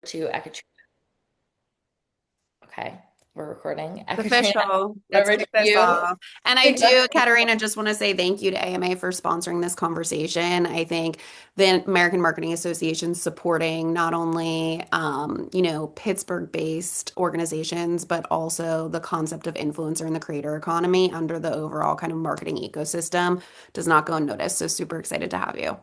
To Ekaterina. Okay, we're recording. It's Ekaterina, official. Let's over to kick this you. off. And I do, Katerina, just want to say thank you to AMA for sponsoring this conversation. I think the American Marketing Association supporting not only, Pittsburgh-based organizations, but also the concept of influencer in the creator economy under the overall kind of marketing ecosystem does not go unnoticed. So super excited to have you.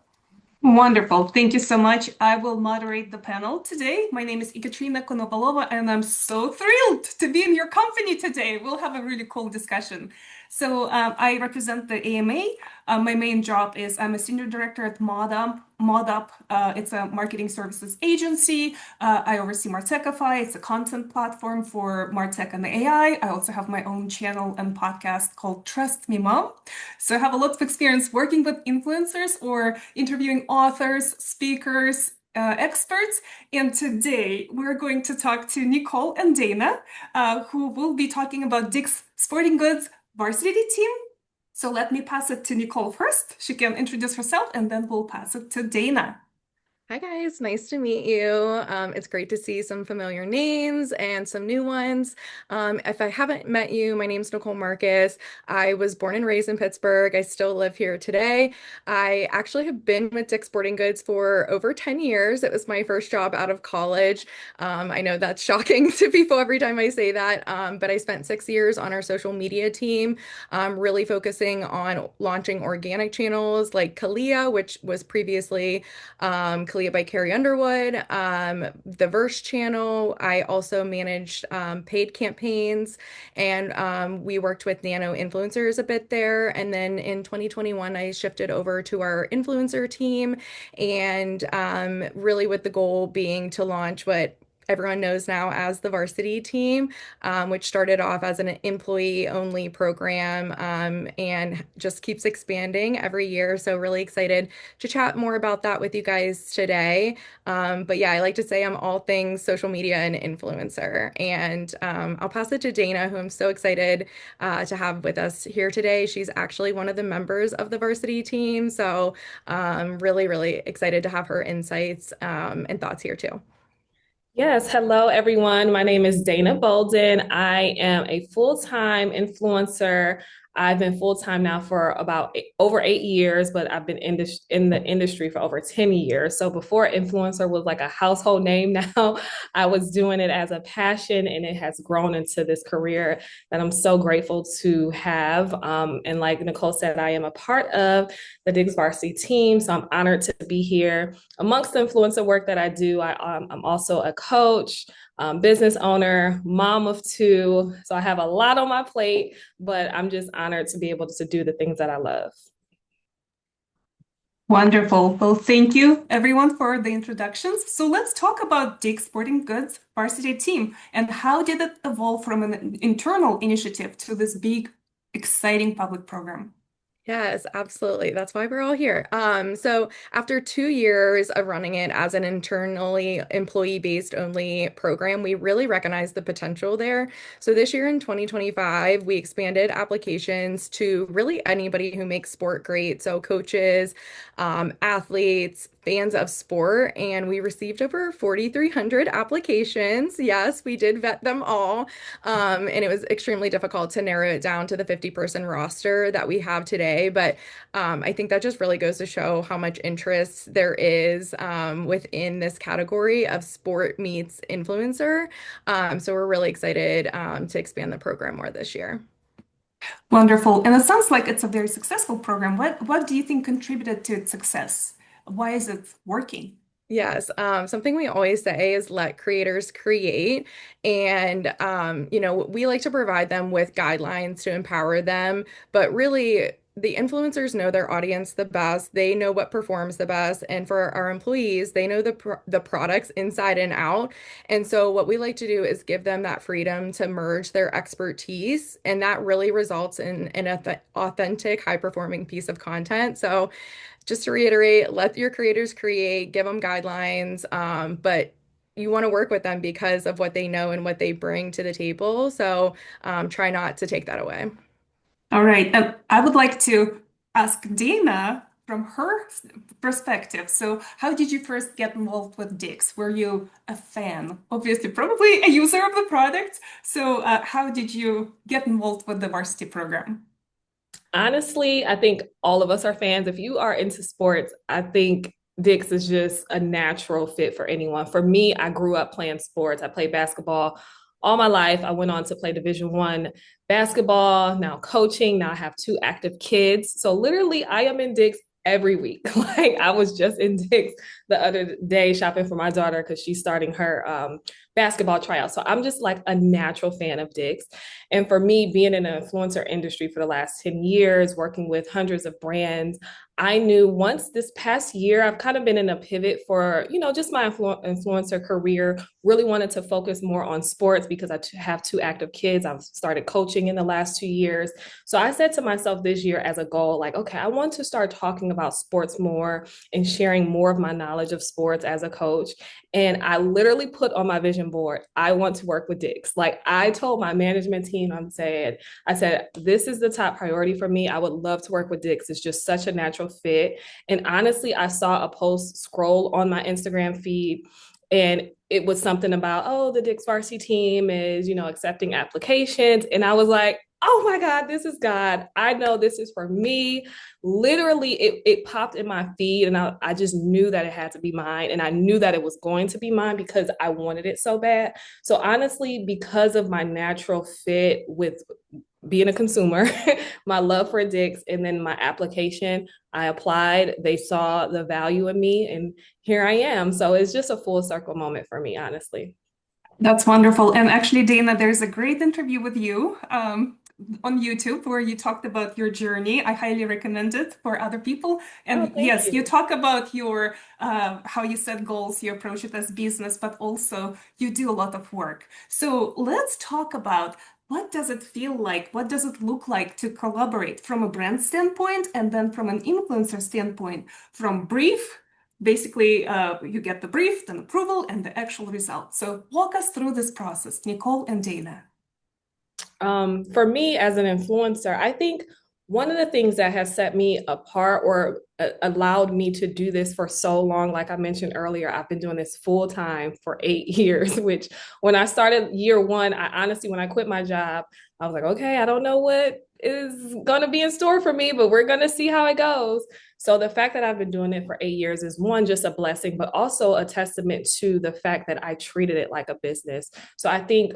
Wonderful. Thank you so much. I will moderate the panel today. My name is Ekaterina Konovalova, and I'm so thrilled to be in your company today. We'll have a really cool discussion. I represent the AMA. My main job is I'm a senior director at ModUp. ModUp, it's a marketing services agency. I oversee Martechify. It's a content platform for Martech and AI. I also have my own channel and podcast called Trust Me Mom. So I have a lot of experience working with influencers or interviewing authors, speakers, experts. And today we're going to talk to Nicole and Dana, who will be talking about Dick's Sporting Goods varsity team. So let me pass it to Nicole first. She can introduce herself and then we'll pass it to Dana. Hi guys, nice to meet you. It's great to see some familiar names and some new ones. If I haven't met you, my name's Nicole Marcus. I was born and raised in Pittsburgh. I still live here today. I actually have been with Dick's Sporting Goods for over 10 years. It was my first job out of college. I know that's shocking to people every time I say that, but I spent 6 years on our social media team, really focusing on launching organic channels like Kalia, which was previously Kalia by Carrie Underwood, the Verse channel. I also managed paid campaigns, and we worked with nano influencers a bit there. And then in 2021, I shifted over to our influencer team, and really with the goal being to launch what everyone knows now as the varsity team, which started off as an employee-only program, and just keeps expanding every year. So really excited to chat more about that with you guys today. But yeah, I like to say I'm all things social media and influencer. And I'll pass it to Dana, who I'm so excited to have with us here today. She's actually one of the members of the varsity team. So really, really excited to have her insights and thoughts here too. Yes, hello everyone. My name is Dana Bolden. I am a full-time influencer. I've been full-time now for about over 8 years, but I've been in the industry for over 10 years. So before influencer was like a household name, now I was doing it as a passion and it has grown into this career that I'm so grateful to have. And like Nicole said, I am a part of the Diggs Varsity team. So I'm honored to be here. Amongst the influencer work that I do, I'm also a coach, business owner, mom of two. So I have a lot on my plate, but I'm just honored to be able to do the things that I love. Wonderful. Well, thank you everyone for the introductions. So let's talk about Dick's Sporting Goods varsity team and how did it evolve from an internal initiative to this big, exciting public program? Yes, absolutely. That's why we're all here. So after 2 years of running it as an internally employee-based only program, we really recognized the potential there. So this year in 2025, we expanded applications to really anybody who makes sport great. So coaches, athletes, fans of sport, and we received over 4,300 applications. Yes, we did vet them all. And it was extremely difficult to narrow it down to the 50-person roster that we have today. But I think that just really goes to show how much interest there is within this category of sport meets influencer. So we're really excited to expand the program more this year. Wonderful. And it sounds like it's a very successful program. What do you think contributed to its success? Why is it working? Yes, something we always say is let creators create. And, we like to provide them with guidelines to empower them, but really, the influencers know their audience the best. They know what performs the best. And for our employees, they know the products inside and out. And so what we like to do is give them that freedom to merge their expertise, and that really results in an authentic, high-performing piece of content. So just to reiterate, let your creators create, give them guidelines, but you want to work with them because of what they know and what they bring to the table. So try not to take that away. All right. And I would like to ask Dana from her perspective. So, how did you first get involved with Dix? Were you a fan? Obviously, probably a user of the product. So, how did you get involved with the varsity program? Honestly, I think all of us are fans. If you are into sports, I think Dix is just a natural fit for anyone. For me, I grew up playing sports. I played basketball all my life. I went on to play Division 1 basketball, now coaching. Now I have two active kids. So literally I am in Dix every week. Like I was just in Dix the other day shopping for my daughter because she's starting her basketball tryout. So I'm just like a natural fan of Dix. And for me, being in the influencer industry for the last 10 years, working with hundreds of brands, I knew once this past year, I've kind of been in a pivot for, just my influencer career, really wanted to focus more on sports because I have two active kids. I've started coaching in the last 2 years. So I said to myself this year as a goal, like, okay, I want to start talking about sports more and sharing more of my knowledge of sports as a coach. And I literally put on my vision board, I want to work with Dix. Like I told my management team, I said, this is the top priority for me. I would love to work with Dix. It's just such a natural fit. And honestly, I saw a post scroll on my Instagram feed and it was something about, oh, the Dix varsity team is, accepting applications. And I was like, oh my God, this is God. I know this is for me. Literally, it popped in my feed and I just knew that it had to be mine. And I knew that it was going to be mine because I wanted it so bad. So honestly, because of my natural fit with being a consumer, my love for Dix, and then my application, I applied. They saw the value in me, and here I am. So it's just a full circle moment for me, honestly. That's wonderful. And actually, Dana, there's a great interview with you on YouTube where you talked about your journey. I highly recommend it for other people. Oh, And thank yes, you you. talk about your how you set goals, you approach it as business, but also you do a lot of work. So let's talk about what does it feel like? What does it look like to collaborate from a brand standpoint and then from an influencer standpoint, from brief basically you get the brief, then approval, and the actual result. So walk us through this process, Nicole and Dana. For me as an influencer, I think one of the things that has set me apart or allowed me to do this for so long, like I mentioned earlier, I've been doing this full time for 8 years, which when I started year 1, I honestly, when I quit my job, I was like, okay, I don't know what is going to be in store for me, but we're going to see how it goes. So the fact that I've been doing it for 8 years is one, just a blessing, but also a testament to the fact that I treated it like a business. So I think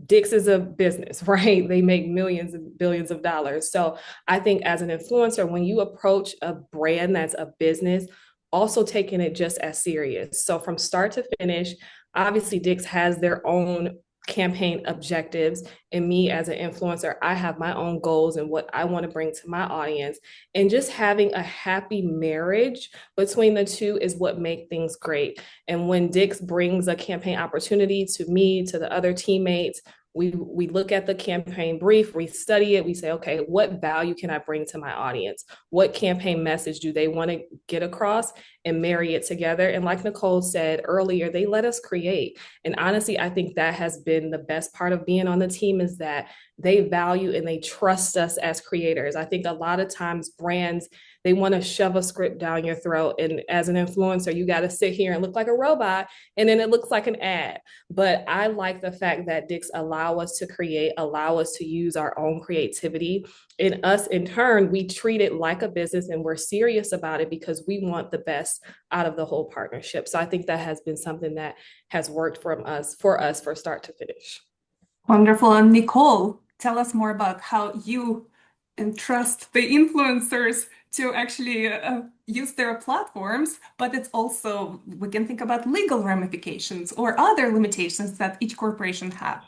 Dix is a business, right? They make millions and billions of dollars. So I think as an influencer, when you approach a brand that's a business, also taking it just as serious. So from start to finish, obviously Dix has their own campaign objectives, and me as an influencer, I have my own goals and what I want to bring to my audience, and just having a happy marriage between the two is what make things great. And when Dix brings a campaign opportunity to me, to the other teammates, we look at the campaign brief, we study it, we say, okay, what value can I bring to my audience? What campaign message do they want to get across, and marry it together? And like Nicole said earlier, they let us create. And honestly, I think that has been the best part of being on the team, is that they value and they trust us as creators. I think a lot of times brands, they want to shove a script down your throat. And as an influencer, you got to sit here and look like a robot, and then it looks like an ad. But I like the fact that Dix allow us to create, allow us to use our own creativity. And us in turn, we treat it like a business and we're serious about it because we want the best out of the whole partnership. So I think that has been something that has worked for start to finish. Wonderful. And Nicole, tell us more about how you entrust the influencers to actually use their platforms, but it's also, we can think about legal ramifications or other limitations that each corporation have.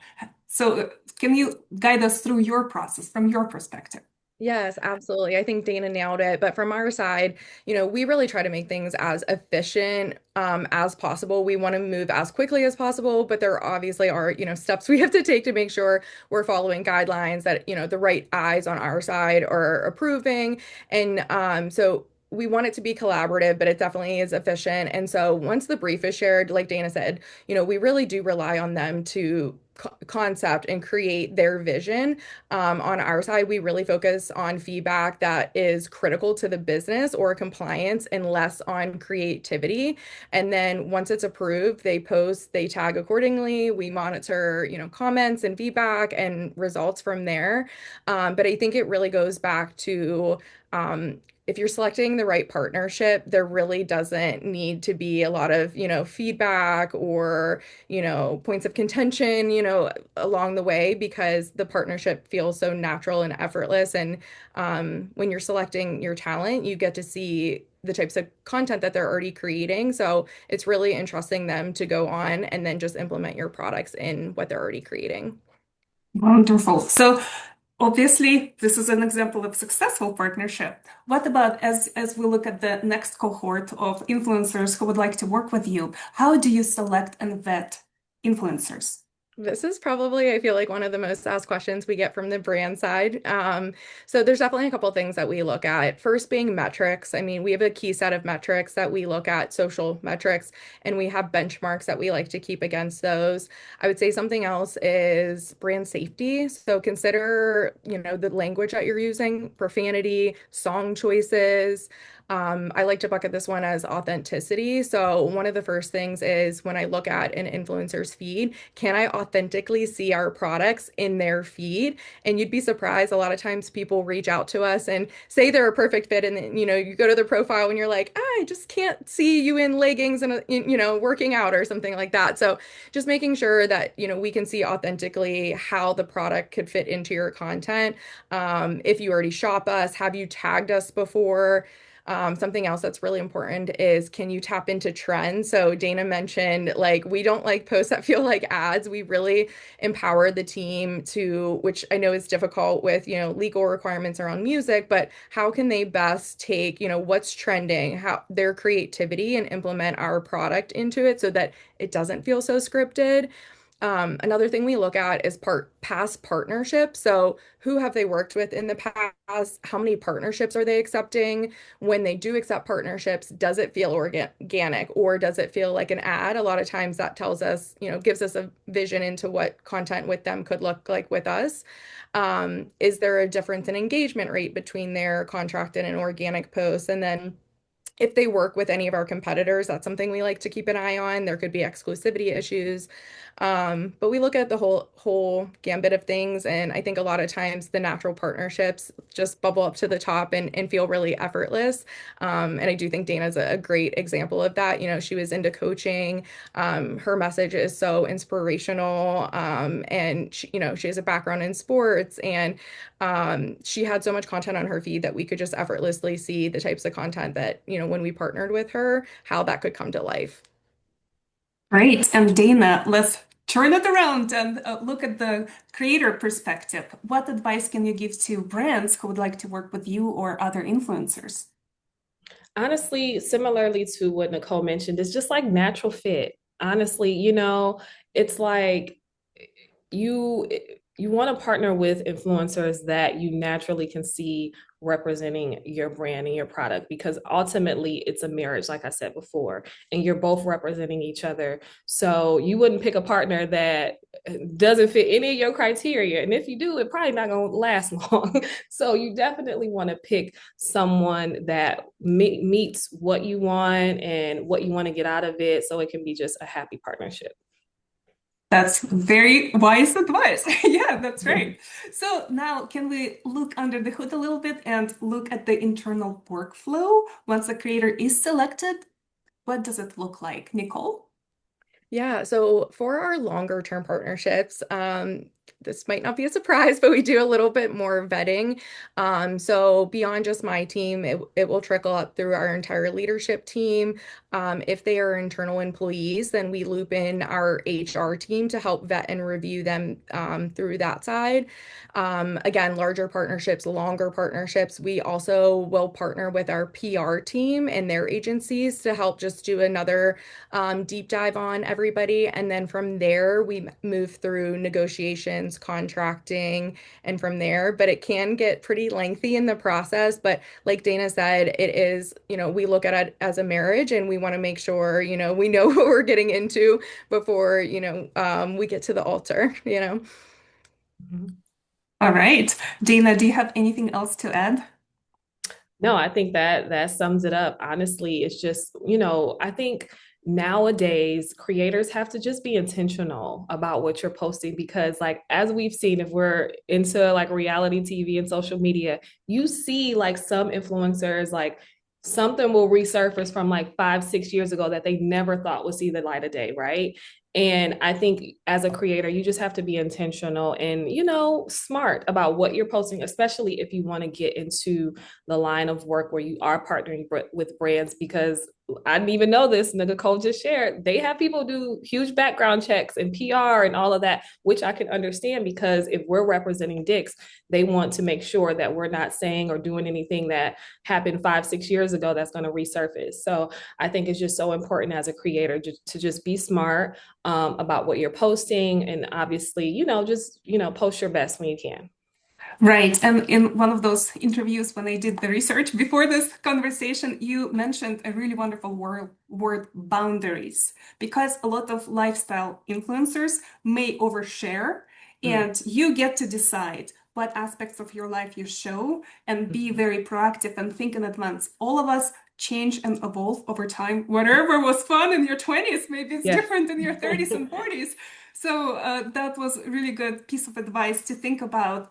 So can you guide us through your process from your perspective? Yes, absolutely. I think Dana nailed it. But from our side, we really try to make things as efficient as possible. We want to move as quickly as possible, but there obviously are, steps we have to take to make sure we're following guidelines that, the right eyes on our side are approving. And so we want it to be collaborative, but it definitely is efficient. And so once the brief is shared, like Dana said, we really do rely on them to concept and create their vision. On our side, we really focus on feedback that is critical to the business or compliance and less on creativity. And then once it's approved, they post, they tag accordingly. We monitor, comments and feedback and results from there. But I think it really goes back to if you're selecting the right partnership, there really doesn't need to be a lot of, feedback or, points of contention, along the way because the partnership feels so natural and effortless. And when you're selecting your talent, you get to see the types of content that they're already creating. So it's really entrusting them to go on and then just implement your products in what they're already creating. Wonderful. So obviously, this is an example of successful partnership. What about as we look at the next cohort of influencers who would like to work with you? How do you select and vet influencers? This is probably, I feel like, one of the most asked questions we get from the brand side. So there's definitely a couple of things that we look at. First being metrics. I mean, we have a key set of metrics that we look at, social metrics, and we have benchmarks that we like to keep against those. I would say something else is brand safety. So consider, the language that you're using, profanity, song choices. I like to bucket this one as authenticity. So one of the first things is when I look at an influencer's feed, can I authentically see our products in their feed? And you'd be surprised, a lot of times people reach out to us and say they're a perfect fit, and then, you go to their profile and you're like, I just can't see you in leggings and working out or something like that. So just making sure that we can see authentically how the product could fit into your content. If you already shop us, have you tagged us before? Something else that's really important is, can you tap into trends? So Dana mentioned, like, we don't like posts that feel like ads. We really empower the team to, which I know is difficult with, legal requirements around music, but how can they best take, what's trending, how their creativity and implement our product into it so that it doesn't feel so scripted. Another thing we look at is past partnerships. So who have they worked with in the past? How many partnerships are they accepting? When they do accept partnerships, does it feel organic or does it feel like an ad? A lot of times that tells us, gives us a vision into what content with them could look like with us. Is there a difference in engagement rate between their contracted and organic posts? And then if they work with any of our competitors, that's something we like to keep an eye on. There could be exclusivity issues. But we look at the whole gambit of things, and I think a lot of times the natural partnerships just bubble up to the top and feel really effortless. And I do think Dana's a great example of that. She was into coaching. Her message is so inspirational. And she has a background in sports, and she had so much content on her feed that we could just effortlessly see the types of content that, when we partnered with her, how that could come to life. Great. And Dana, let's turn it around and look at the creator perspective. What advice can you give to brands who would like to work with you or other influencers? Honestly, similarly to what Nicole mentioned, it's just like natural fit. Honestly, it's like you you want to partner with influencers that you naturally can see representing your brand and your product, because ultimately it's a marriage, like I said before, and you're both representing each other. So you wouldn't pick a partner that doesn't fit any of your criteria. And if you do, it probably not going to last long. So you definitely want to pick someone that meets what you want and what you want to get out of it, so it can be just a happy partnership. That's very wise advice. Yeah, that's right. So now can we look under the hood a little bit and look at the internal workflow? Once a creator is selected, what does it look like? Nicole? Yeah, so for our longer term partnerships, this might not be a surprise, but we do a little bit more vetting. So beyond just my team, it will trickle up through our entire leadership team. If they are internal employees, then we loop in our HR team to help vet and review them through that side. Again, larger partnerships, longer partnerships, we also will partner with our PR team and their agencies to help just do another deep dive on everything everybody. And then from there, we move through negotiations, contracting, and from there. But it can get pretty lengthy in the process. But like Dana said, it is, we look at it as a marriage and we want to make sure, we know what we're getting into before, we get to the altar. Mhm. All right. Dana, do you have anything else to add? No, I think that sums it up. Honestly, it's just, I think nowadays creators have to just be intentional about what you're posting because like as we've seen if we're into like reality TV and social media, you see like some influencers like something will resurface from like 5, 6 years ago that they never thought would see the light of day, right? And I think as a creator, you just have to be intentional and, smart about what you're posting, especially if you want to get into the line of work where you are partnering with brands because I didn't even know this. Nicole just shared. They have people do huge background checks and PR and all of that, which I can understand because if we're representing Dick's, they want to make sure that we're not saying or doing anything that happened 5, 6 years ago that's going to resurface. So I think it's just so important as a creator to just be smart about what you're posting and obviously, just, post your best when you can. Right. And in one of those interviews, when I did the research before this conversation, you mentioned a really wonderful word boundaries, because a lot of lifestyle influencers may overshare, Mm. and you get to decide what aspects of your life you show and be very proactive and think in advance. All of us change and evolve over time. Whatever was fun in your 20s, maybe it's Yes. different in your 30s and 40s. So that was a really good piece of advice to think about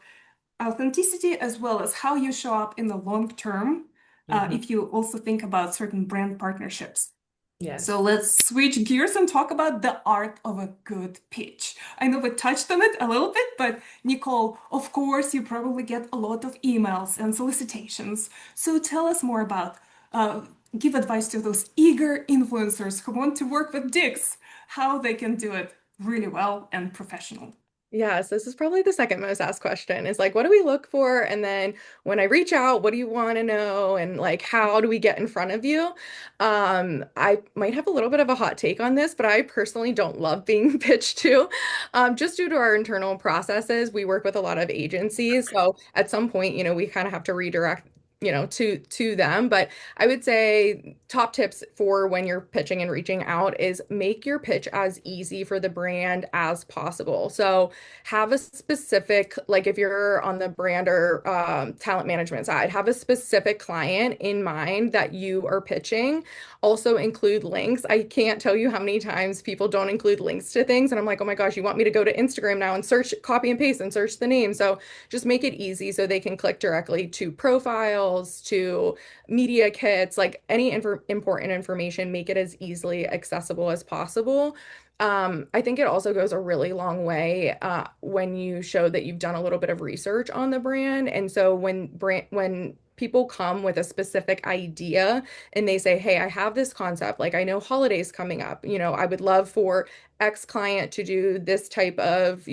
authenticity as well as how you show up in the long term, Mhm. if you also think about certain brand partnerships. So Yes. let's switch gears and talk about the art of a good pitch. I know we touched on it a little bit, but Nicole, of course, you probably get a lot of emails and solicitations. So tell us more about, uh, give advice to those eager influencers who want to work with Dix, how they can do it really well and professional. Yes, this is probably the second most asked question is like, what do we look for? And then when I reach out, what do you want to know? And like, how do we get in front of you? I might have a little bit of a hot take on this, but I personally don't love being pitched to, just due to our internal processes. We work with a lot of agencies. So at some point, we kind of have to redirect to them. But I would say top tips for when you're pitching and reaching out is make your pitch as easy for the brand as possible. So have a specific, like if you're on the brand or talent management side, have a specific client in mind that you are pitching. Also include links. I can't tell you how many times people don't include links to things. And I'm like, oh my gosh, you want me to go to Instagram now and search, copy and paste and search the name. So just make it easy so they can click directly to profiles, to media kits, like any important information, make it as easily accessible as possible. I think it also goes a really long way when you show that you've done a little bit of research on the brand. And so when people come with a specific idea and they say, "Hey, I have this concept. Like I know holidays coming up. I would love for X client to do this type of,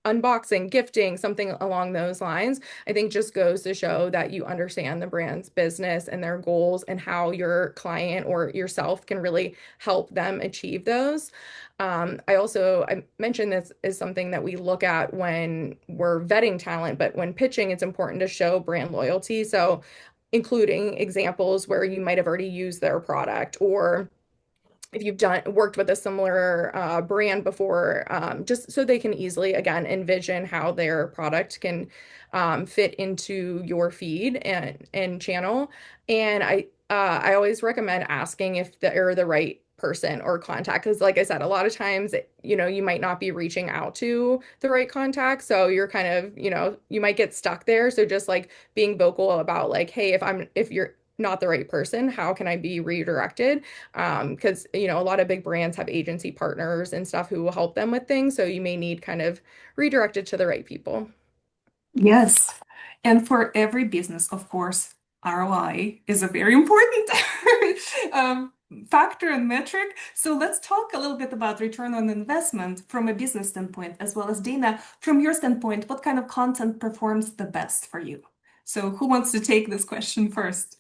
unboxing, gifting, something along those lines." I think just goes to show that you understand the brand's business and their goals and how your client or yourself can really help them achieve those. I mentioned this is something that we look at when we're vetting talent, but when pitching, it's important to show brand loyalty. So including examples where you might have already used their product or if you've done worked with a similar brand before, just so they can easily again envision how their product can fit into your feed and channel. And I always recommend asking if they're the right person or contact because like I said, a lot of times you might not be reaching out to the right contact, so you're kind of you might get stuck there. So just like being vocal about like, hey, if you're not the right person, how can I be redirected? Because a lot of big brands have agency partners and stuff who will help them with things, so you may need kind of redirected to the right people. Yes. And for every business, of course, ROI is a very important um, factor and metric. So let's talk a little bit about return on investment from a business standpoint, as well as Dana, from your standpoint, what kind of content performs the best for you? So who wants to take this question first?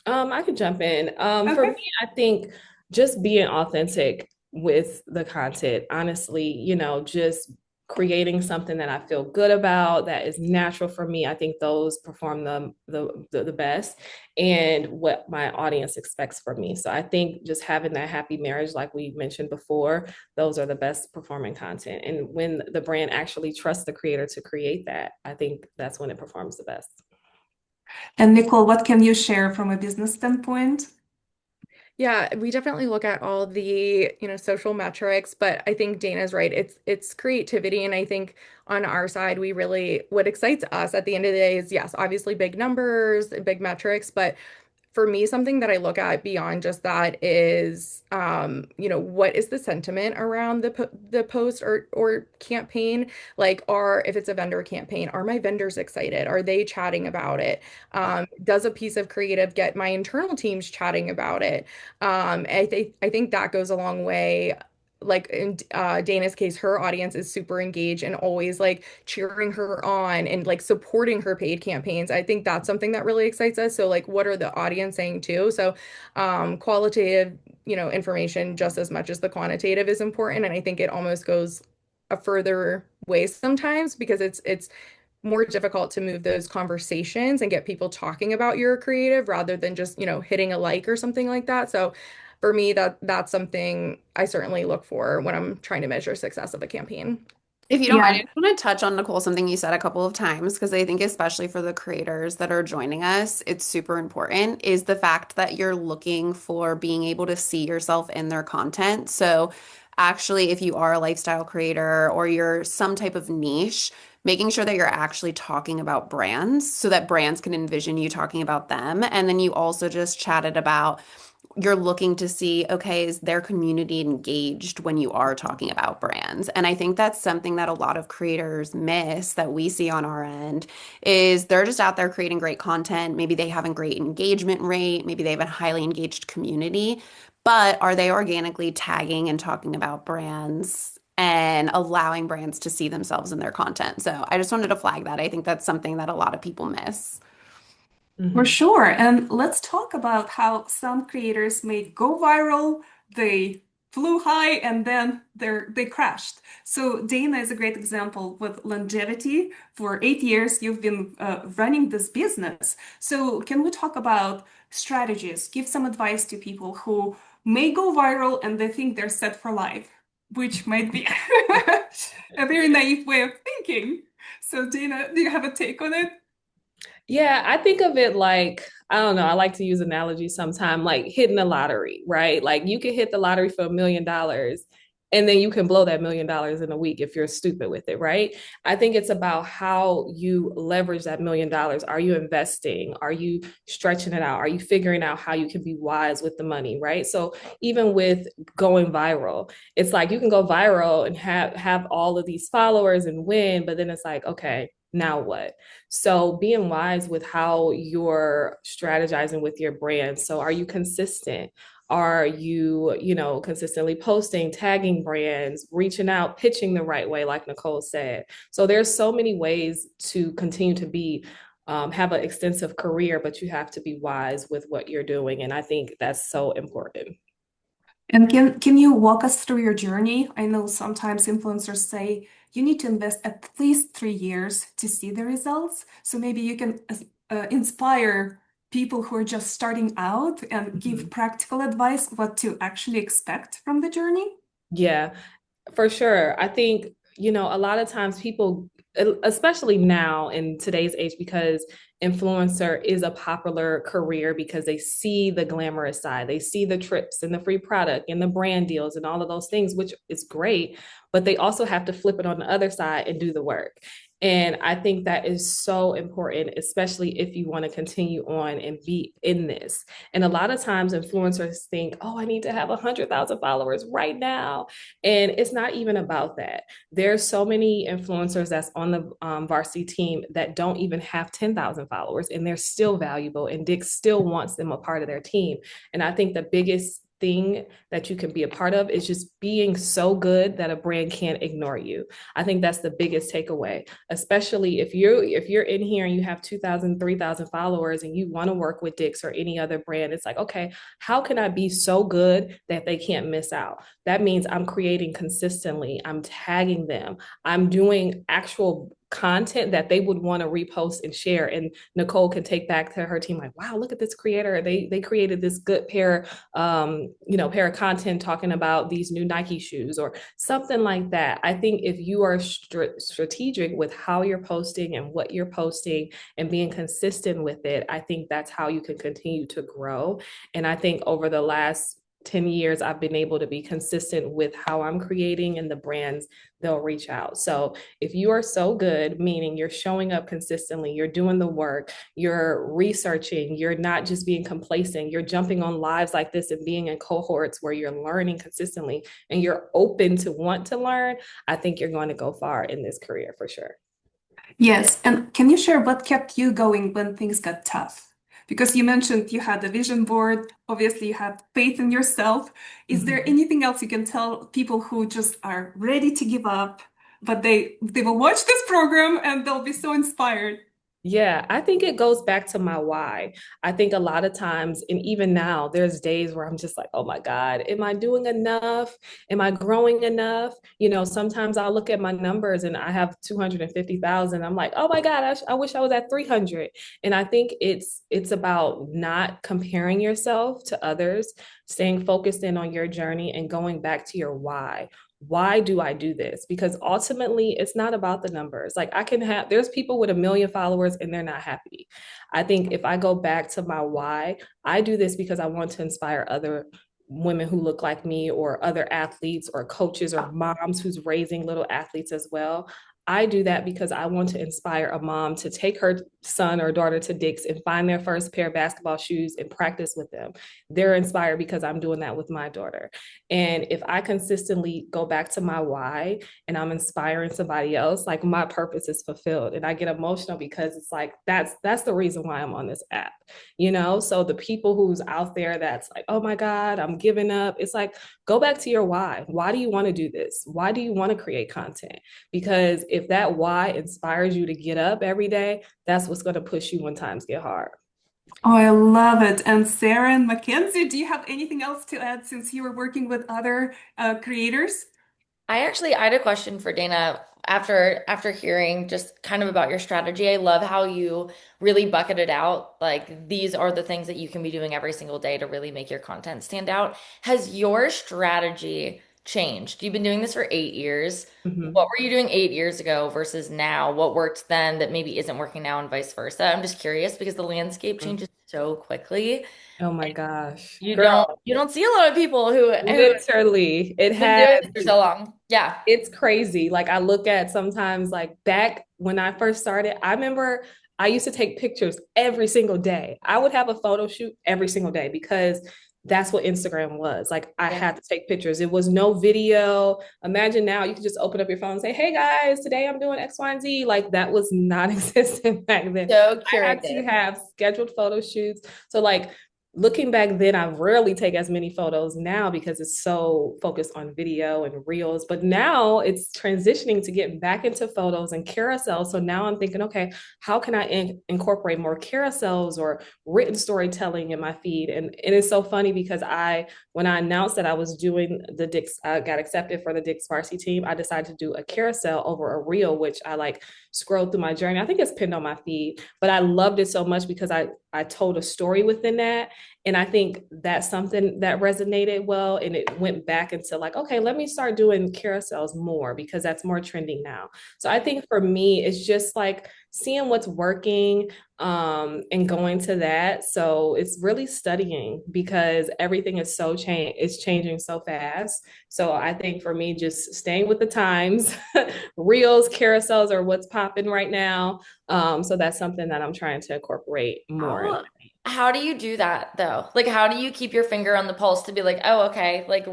I could jump in. For Okay. me, I think just being authentic. with the content. Honestly, just creating something that I feel good about, that is natural for me. I think those perform the best and what my audience expects from me. So I think just having that happy marriage, like we mentioned before, those are the best performing content. And when the brand actually trusts the creator to create that, I think that's when it performs the best. And Nicole, what can you share from a business standpoint? Yeah, we definitely look at all the, social metrics, but I think Dana's right. It's creativity, and I think on our side, we really what excites us at the end of the day is yes, obviously big numbers, big metrics, but for me, something that I look at beyond just that is, what is the sentiment around the post or campaign? Like, if it's a vendor campaign, are my vendors excited? Are they chatting about it? Does a piece of creative get my internal teams chatting about it? I think that goes a long way. Like in Dana's case, her audience is super engaged and always like cheering her on and like supporting her paid campaigns. I think that's something that really excites us. So like, what are the audience saying too? So qualitative, information just as much as the quantitative is important. And I think it almost goes a further way sometimes because it's more difficult to move those conversations and get people talking about your creative rather than just, hitting a like or something like that. So for me, that's something I certainly look for when I'm trying to measure success of a campaign. If you don't mind, I Yeah. just want to touch on, Nicole, something you said a couple of times, because I think especially for the creators that are joining us, it's super important, is the fact that you're looking for being able to see yourself in their content. So actually, if you are a lifestyle creator or you're some type of niche, making sure that you're actually talking about brands so that brands can envision you talking about them. And then you also just chatted about you're looking to see, okay, is their community engaged when you are talking about brands? And I think that's something that a lot of creators miss that we see on our end is they're just out there creating great content. Maybe they have a great engagement rate, maybe they have a highly engaged community, but are they organically tagging and talking about brands and allowing brands to see themselves in their content? So I just wanted to flag that. I think that's something that a lot of people miss. For Mhm. sure. And let's talk about how some creators may go viral, they flew high, and then they crashed. So Dana is a great example with longevity. For 8 years, you've been running this business. So can we talk about strategies? Give some advice to people who may go viral and they think they're set for life, which might be a very naive way of thinking. So Dana, do you have a take on it? Yeah, I think of it like, I don't know, I like to use analogies sometime, like hitting the lottery, right? Like you can hit the lottery for $1 million and then you can blow that $1 million in a week if you're stupid with it, right? I think it's about how you leverage that $1 million. Are you investing? Are you stretching it out? Are you figuring out how you can be wise with the money, right? So even with going viral, it's like you can go viral and have all of these followers and win, but then it's like, okay, now what? So being wise with how you're strategizing with your brand. So are you consistent? Are you, consistently posting, tagging brands, reaching out, pitching the right way, like Nicole said? So there's so many ways to continue to have an extensive career, but you have to be wise with what you're doing. And I think that's so important. And can you walk us through your journey? I know sometimes influencers say you need to invest at least 3 years to see the results. So maybe you can inspire people who are just starting out and give Mhm. practical advice what to actually expect from the journey. Yeah. For sure. I think, a lot of times people, especially now in today's age, because influencer is a popular career because they see the glamorous side, they see the trips and the free product and the brand deals and all of those things, which is great. But they also have to flip it on the other side and do the work. And I think that is so important, especially if you want to continue on and be in this. And a lot of times influencers think, oh, I need to have 100,000 followers right now. And it's not even about that. There's so many influencers that's on the varsity team that don't even have 10,000 followers, and they're still valuable, and Dick still wants them a part of their team. And I think the biggest thing that you can be a part of is just being so good that a brand can't ignore you. I think that's the biggest takeaway, especially if you're in here and you have 2,000, 3,000 followers and you want to work with Dick's or any other brand. It's like, okay, how can I be so good that they can't miss out? That means I'm creating consistently, I'm tagging them, I'm doing actual content that they would want to repost and share. And Nicole can take back to her team like, wow, look at this creator. They created this good pair of content talking about these new Nike shoes or something like that. I think if you are strategic with how you're posting and what you're posting and being consistent with it, I think that's how you can continue to grow. And I think over the last 10 years, I've been able to be consistent with how I'm creating and the brands they'll reach out. So if you are so good, meaning you're showing up consistently, you're doing the work, you're researching, you're not just being complacent, you're jumping on lives like this and being in cohorts where you're learning consistently and you're open to want to learn, I think you're going to go far in this career for sure. Yes, and can you share what kept you going when things got tough? Because you mentioned you had a vision board, obviously you had faith in yourself. Is there Mhm. anything else you can tell people who just are ready to give up, but they will watch this program and they'll be so inspired? Yeah, I think it goes back to my why. I think a lot of times, and even now, there's days where I'm just like, oh my God, am I doing enough? Am I growing enough? Sometimes I'll look at my numbers and I have 250,000. I'm like, oh my God, I wish I was at 300. And I think it's about not comparing yourself to others, staying focused in on your journey and going back to your why. Why do I do this? Because ultimately, it's not about the numbers. Like there's people with 1 million followers and they're not happy. I think if I go back to my why, I do this because I want to inspire other women who look like me or other athletes or coaches or moms who's raising little athletes as well. I do that because I want to inspire a mom to take her son or daughter to Dick's and find their first pair of basketball shoes and practice with them. They're inspired because I'm doing that with my daughter. And if I consistently go back to my why and I'm inspiring somebody else, like my purpose is fulfilled. And I get emotional because it's like that's the reason why I'm on this app. So the people who's out there that's like, oh my God, I'm giving up. It's like, go back to your why. Why do you want to do this? Why do you want to create content? Because if that why inspires you to get up every day, that's what's going to push you when times get hard. Oh, I love it. And Sarah and Mackenzie, do you have anything else to add since you were working with other creators? I had a question for Dana after hearing just kind of about your strategy. I love how you really bucketed out like these are the things that you can be doing every single day to really make your content stand out. Has your strategy changed? You've been doing this for 8 years. Mm-hmm. What were you doing 8 years ago versus now? What worked then that maybe isn't working now and vice versa? I'm just curious because the landscape changes so quickly. Oh my gosh, You don't see a lot of people who literally, it have been has. doing this for so long. Yeah. It's crazy. Like I look at sometimes like back when I first started, I remember I used to take pictures every single day. I would have a photo shoot every single day because that's what Instagram was. Like I Yeah. had to take pictures. It was no video. Imagine now you can just open up your phone and say, "Hey guys, today I'm doing X, Y, and Z." Like that was not existent back then. So I had to curated. have scheduled photo shoots. So like looking back then, I rarely take as many photos now because it's so focused on video and reels. But now it's transitioning to getting back into photos and carousels. So now I'm thinking, okay, how can I incorporate more carousels or written storytelling in my feed? And it's so funny because when I announced that I was doing the Dick's, I got accepted for the Dick's varsity team, I decided to do a carousel over a reel, which I like scrolled through my journey. I think it's pinned on my feed, but I loved it so much because I told a story within that. And I think that's something that resonated well. And it went back into like, okay, let me start doing carousels more because that's more trending now. So I think for me, it's just like seeing what's working and going to that. So it's really studying because everything is it's changing so fast. So I think for me, just staying with the times, reels, carousels are what's popping right now. So that's something that I'm trying to incorporate more in. How do you do that though? Like, how do you keep your finger on the pulse to be like, oh, okay, like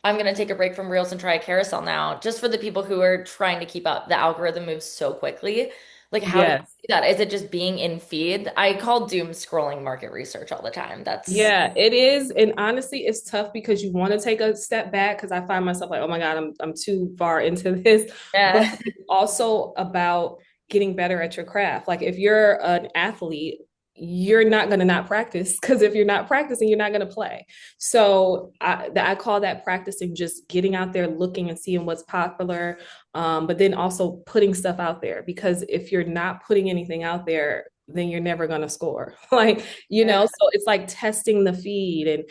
I'm gonna take a break from Reels and try a carousel now, just for the people who are trying to keep up. The algorithm moves so quickly. Like, how do you Yes. do that? Is it just being in feed? I call doom scrolling market research all the time. That's Yeah, it is. And honestly, it's tough because you want to take a step back because I find myself like, oh my God, I'm too far into this. But yeah. it's also about getting better at your craft. Like if you're an athlete, you're not going to not practice because if you're not practicing, you're not going to play. So I call that practicing, just getting out there, looking and seeing what's popular, but then also putting stuff out there because if you're not putting anything out there, then you're never going to score. Like, so it's like testing the feed and,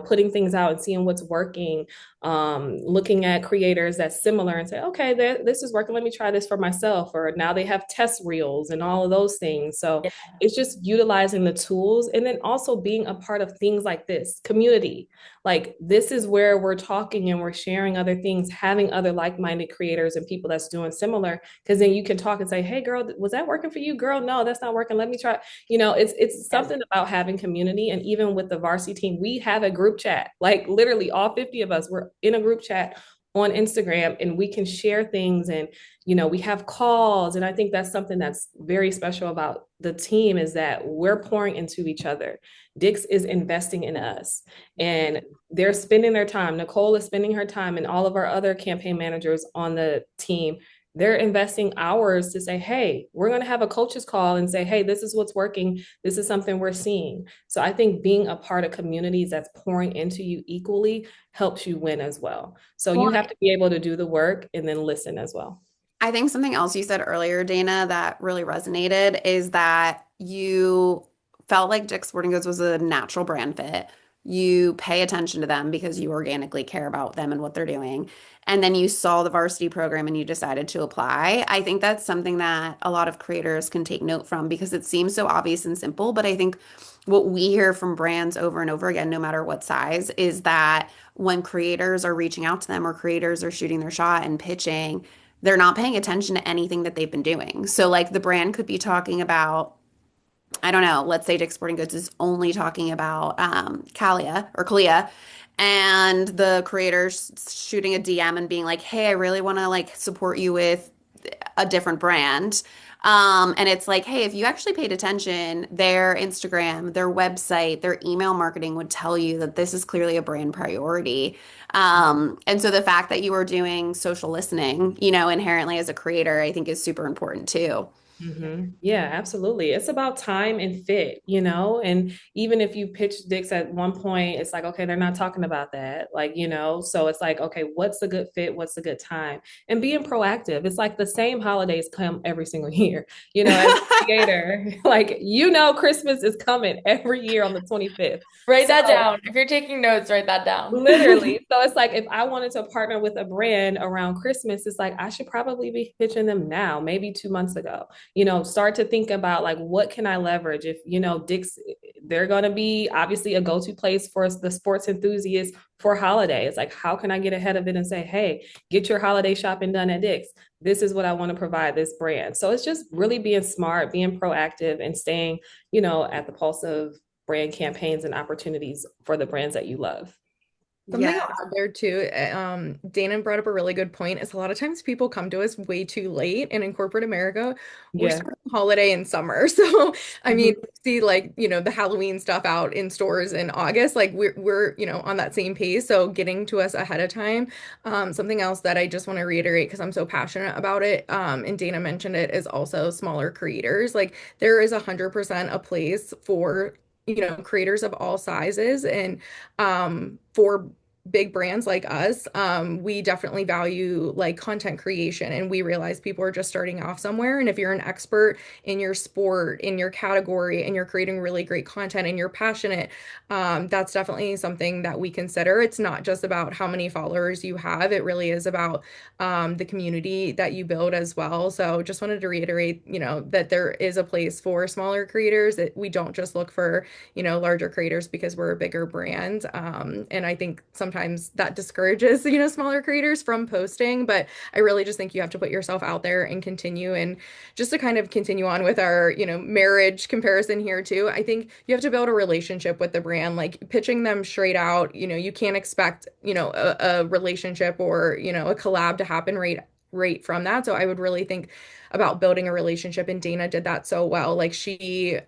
putting things out and seeing what's working, looking at creators that's similar and say, okay, this is working. Let me try this for myself. Or now they have test reels and all of those things. So it's just utilizing the tools and then also being a part of things like this community. Like this is where we're talking and we're sharing other things, having other like-minded creators and people that's doing similar, because then you can talk and say, hey girl, was that working for you? Girl, no, that's not working. Let me try. It's Yeah. something about having community. And even with the varsity team, we have a group chat. Like literally all 50 of us, we're in a group chat on Instagram and we can share things and we have calls. And I think that's something that's very special about the team is that we're pouring into each other. Dix is investing in us and they're spending their time. Nicole is spending her time and all of our other campaign managers on the team, they're investing hours to say, hey, we're going to have a coaches call and say, hey, this is what's working. This is something we're seeing. So I think being a part of communities that's pouring into you equally helps you win as well. So you Well, have to be able to do the work and then listen as well. I think something else you said earlier, Dana, that really resonated is that you felt like Dick's Sporting Goods was a natural brand fit. You pay attention to them because you organically care about them and what they're doing. And then you saw the varsity program and you decided to apply. I think that's something that a lot of creators can take note from because it seems so obvious and simple. But I think what we hear from brands over and over again, no matter what size, is that when creators are reaching out to them or creators are shooting their shot and pitching, they're not paying attention to anything that they've been doing. So, like, the brand could be talking about, I don't know, let's say Dick's Sporting Goods is only talking about Kalia or Kalia, and the creator's shooting a DM and being like, hey, I really want to like support you with a different brand. And it's like, hey, if you actually paid attention, their Instagram, their website, their email marketing would tell you that this is clearly a brand priority. And so the fact that you are doing social listening, inherently as a creator, I think is super important too. Yeah, absolutely. It's about time and fit. And even if you pitch dicks at one point, it's like, okay, they're not talking about that. So it's like, okay, what's the good fit? What's the good time? And being proactive. It's like the same holidays come every single year, as a creator, like, Christmas is coming every year on the 25th. Write So that down. If you're taking notes, write that down. literally. So it's like if I wanted to partner with a brand around Christmas, it's like I should probably be pitching them now, maybe 2 months ago. Start to think about like what can I leverage if, Dick's they're going to be obviously a go-to place for the sports enthusiasts for holidays. Like how can I get ahead of it and say, hey, get your holiday shopping done at Dick's. This is what I want to provide this brand. So it's just really being smart, being proactive and staying, at the pulse of brand campaigns and opportunities for the brands that you love. Something Yeah. I'll add there too, Dana brought up a really good point, is a lot of times people come to us way too late, and in corporate America, we're Yeah. starting holiday in summer. So, I mean, Mhm. see like, the Halloween stuff out in stores in August, like we're, on that same pace. So getting to us ahead of time. Something else that I just want to reiterate because I'm so passionate about it, and Dana mentioned it, is also smaller creators. Like there is 100% a place for creators of all sizes and for big brands like us, we definitely value like content creation, and we realize people are just starting off somewhere. And if you're an expert in your sport, in your category, and you're creating really great content and you're passionate, that's definitely something that we consider. It's not just about how many followers you have, it really is about the community that you build as well. So just wanted to reiterate, that there is a place for smaller creators, that we don't just look for larger creators because we're a bigger brand. And I think sometimes that discourages, smaller creators from posting, but I really just think you have to put yourself out there and continue. And just to kind of continue on with our, marriage comparison here too, I think you have to build a relationship with the brand, like pitching them straight out. You can't expect, a relationship or, a collab to happen right from that. So I would really think about building a relationship, and Dana did that so well. Like she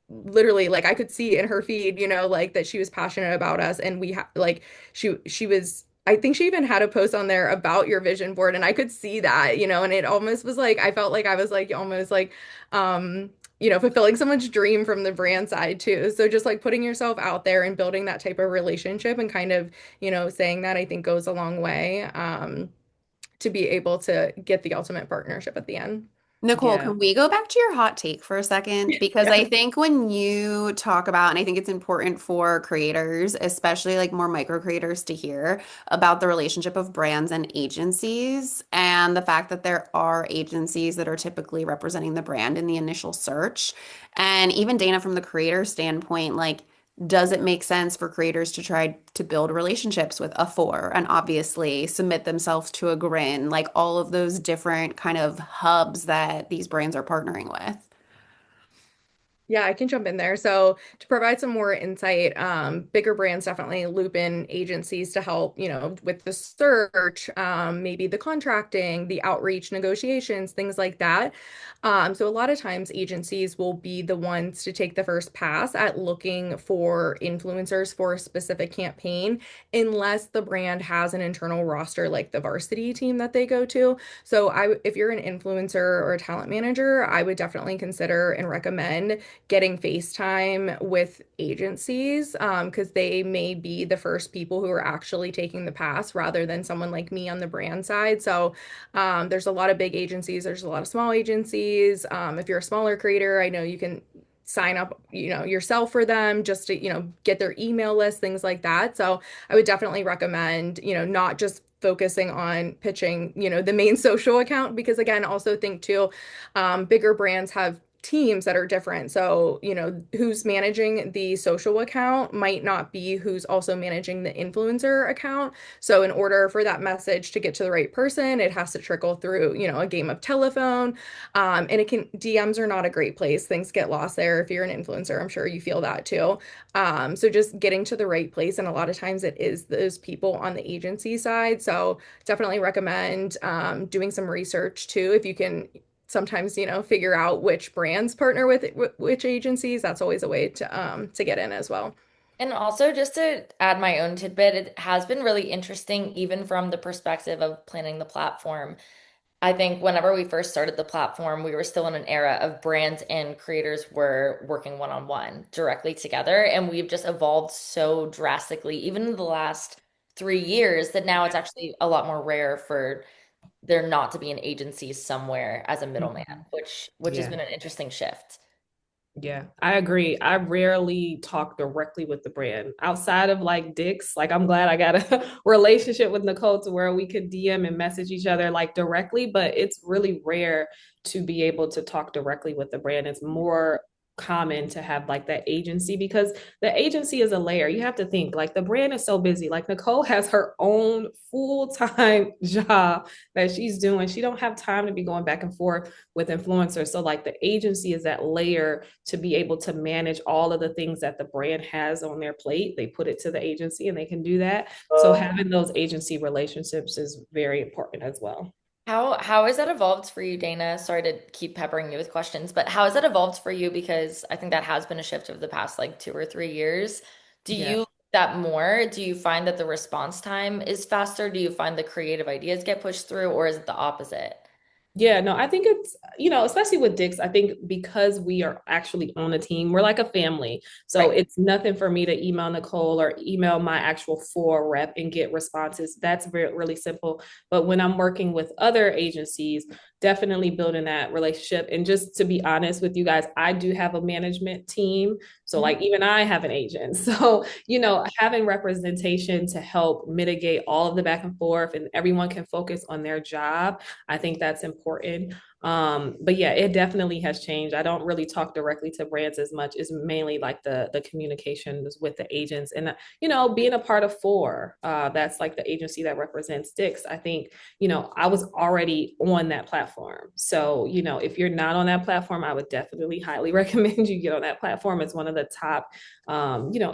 literally, like I could see in her feed, like that she was passionate about us, and like she was, I think she even had a post on there about your vision board, and I could see that, and it almost was like I felt like I was like almost like fulfilling someone's dream from the brand side too. So just like putting yourself out there and building that type of relationship and kind of, saying that, I think goes a long way to be able to get the ultimate partnership at the end. Nicole, Yeah. can we go back to your hot take for a second? Because I Yes. think when you talk about, and I think it's important for creators, especially like more micro creators, to hear about the relationship of brands and agencies, and the fact that there are agencies that are typically representing the brand in the initial search. And even Dana, from the creator standpoint, like, does it make sense for creators to try to build relationships with a four and obviously submit themselves to a grin, like all of those different kind of hubs that these brands are partnering with? Yeah, I can jump in there. So to provide some more insight, bigger brands definitely loop in agencies to help, with the search, maybe the contracting, the outreach, negotiations, things like that. So a lot of times agencies will be the ones to take the first pass at looking for influencers for a specific campaign, unless the brand has an internal roster like the varsity team that they go to. So if you're an influencer or a talent manager, I would definitely consider and recommend getting FaceTime with agencies because they may be the first people who are actually taking the pass rather than someone like me on the brand side. So there's a lot of big agencies, there's a lot of small agencies. If you're a smaller creator, I know you can sign up, yourself for them just to, get their email list, things like that. So I would definitely recommend, not just focusing on pitching, the main social account, because again, also think too, bigger brands have teams that are different. So, who's managing the social account might not be who's also managing the influencer account. So, in order for that message to get to the right person, it has to trickle through, a game of telephone. And DMs are not a great place. Things get lost there. If you're an influencer, I'm sure you feel that too. So, just getting to the right place. And a lot of times it is those people on the agency side. So, definitely recommend doing some research too. If you can sometimes figure out which brands partner with which agencies, that's always a way to get in as well. And also, just to add my own tidbit, it has been really interesting, even from the perspective of planning the platform. I think whenever we first started the platform, we were still in an era of brands and creators were working one-on-one directly together. And we've just evolved so drastically, even in the last 3 years, that now it's actually a lot more rare for there not to be an agency somewhere as a middleman, Mhm. which has Yeah. been an interesting shift. Yeah, I agree. I rarely talk directly with the brand outside of like Dick's. Like, I'm glad I got a relationship with Nicole to where we could DM and message each other like directly, but it's really rare to be able to talk directly with the brand. It's more common to have like that agency because the agency is a layer. You have to think like the brand is so busy. Like Nicole has her own full-time job that she's doing. She don't have time to be going back and forth with influencers. So like the agency is that layer to be able to manage all of the things that the brand has on their plate. They put it to the agency and they can do that. So having those agency relationships is very important as well. How has that evolved for you, Dana? Sorry to keep peppering you with questions, but how has that evolved for you? Because I think that has been a shift over the past like 2 or 3 years. Do Yeah. you like that more? Do you find that the response time is faster? Do you find the creative ideas get pushed through, or is it the opposite? Yeah, no, I think it's, especially with Dix, I think because we are actually on a team, we're like a family. So Right. it's nothing for me to email Nicole or email my actual floor rep and get responses. That's very, really simple. But when I'm working with other agencies, definitely building that relationship. And just to be honest with you guys, I do have a management team. So Mhm. like even I have an agent. So, having representation to help mitigate all of the back and forth and everyone can focus on their job. I think that's important. But yeah, it definitely has changed. I don't really talk directly to brands as much. It's mainly like the communications with the agents and being a part of Four. That's like the agency that represents Dix. I think I was already on that platform. So if you're not on that platform, I would definitely highly recommend you get on that platform. It's one of the top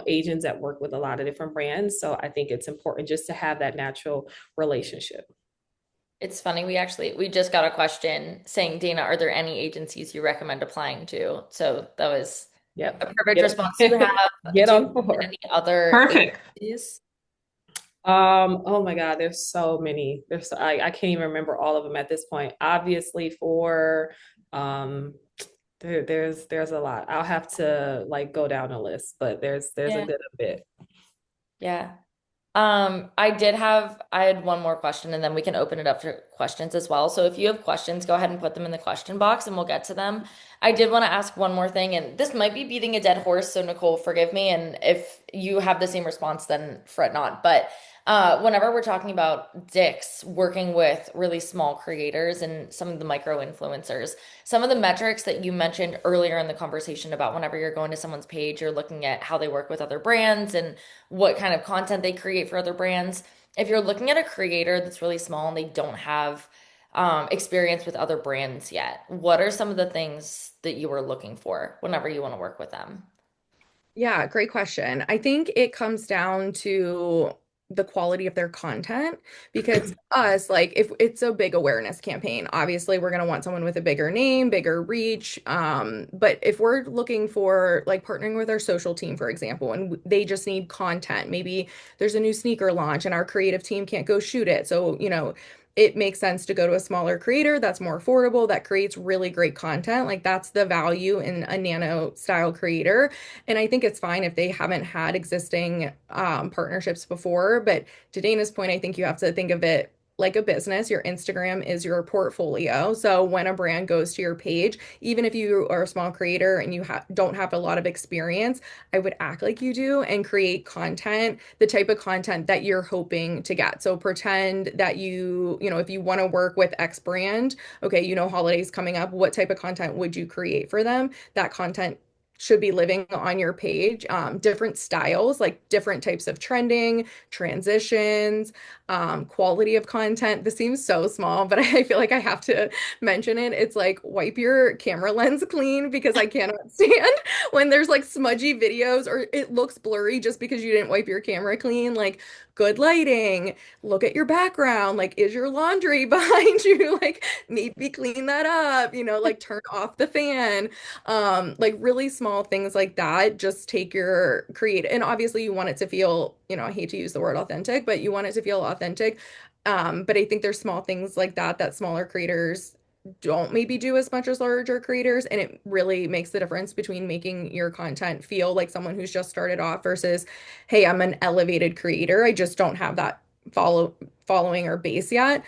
agents that work with a lot of different brands. So I think it's important just to have that natural relationship. It's funny, we just got a question saying, Dana, are there any agencies you recommend applying to? So that was a Yep. perfect Get response. Do you have get do you on have board. any other Perfect. agencies? Oh my God, there's so many. I can't even remember all of them at this point. Obviously for um there's a lot. I'll have to like go down a list, but there's a Yeah. good bit. Yeah. I had one more question and then we can open it up for questions as well. So if you have questions, go ahead and put them in the question box and we'll get to them. I did want to ask one more thing, and this might be beating a dead horse, so Nicole, forgive me. And if you have the same response, then fret not. But whenever we're talking about Dick's working with really small creators and some of the micro influencers, some of the metrics that you mentioned earlier in the conversation about whenever you're going to someone's page, you're looking at how they work with other brands and what kind of content they create for other brands. If you're looking at a creator that's really small and they don't have experience with other brands yet, what are some of the things that you are looking for whenever you want to work with them? Yeah, great question. I think it comes down to the quality of their content because us, like if it's a big awareness campaign, obviously we're going to want someone with a bigger name, bigger reach. But if we're looking for like partnering with our social team, for example, and they just need content, maybe there's a new sneaker launch and our creative team can't go shoot it. So, it makes sense to go to a smaller creator that's more affordable, that creates really great content. Like that's the value in a nano style creator. And I think it's fine if they haven't had existing partnerships before. But to Dana's point, I think you have to think of it like a business. Your Instagram is your portfolio. So when a brand goes to your page, even if you are a small creator and you don't have a lot of experience, I would act like you do and create content, the type of content that you're hoping to get. So pretend that if you want to work with X brand, okay, holidays coming up, what type of content would you create for them? That content should be living on your page. Different styles, like different types of trending, transitions, quality of content. This seems so small, but I feel like I have to mention it. It's like wipe your camera lens clean because I cannot stand when there's like smudgy videos or it looks blurry just because you didn't wipe your camera clean. Like good lighting, look at your background. Like, is your laundry behind you? Like, maybe clean that up, like turn off the fan. Like really small things like that. Just take your create, and obviously you want it to feel, I hate to use the word authentic, but you want it to feel authentic. But I think there's small things like that that smaller creators don't maybe do as much as larger creators, and it really makes the difference between making your content feel like someone who's just started off versus, hey, I'm an elevated creator. I just don't have that following or base yet.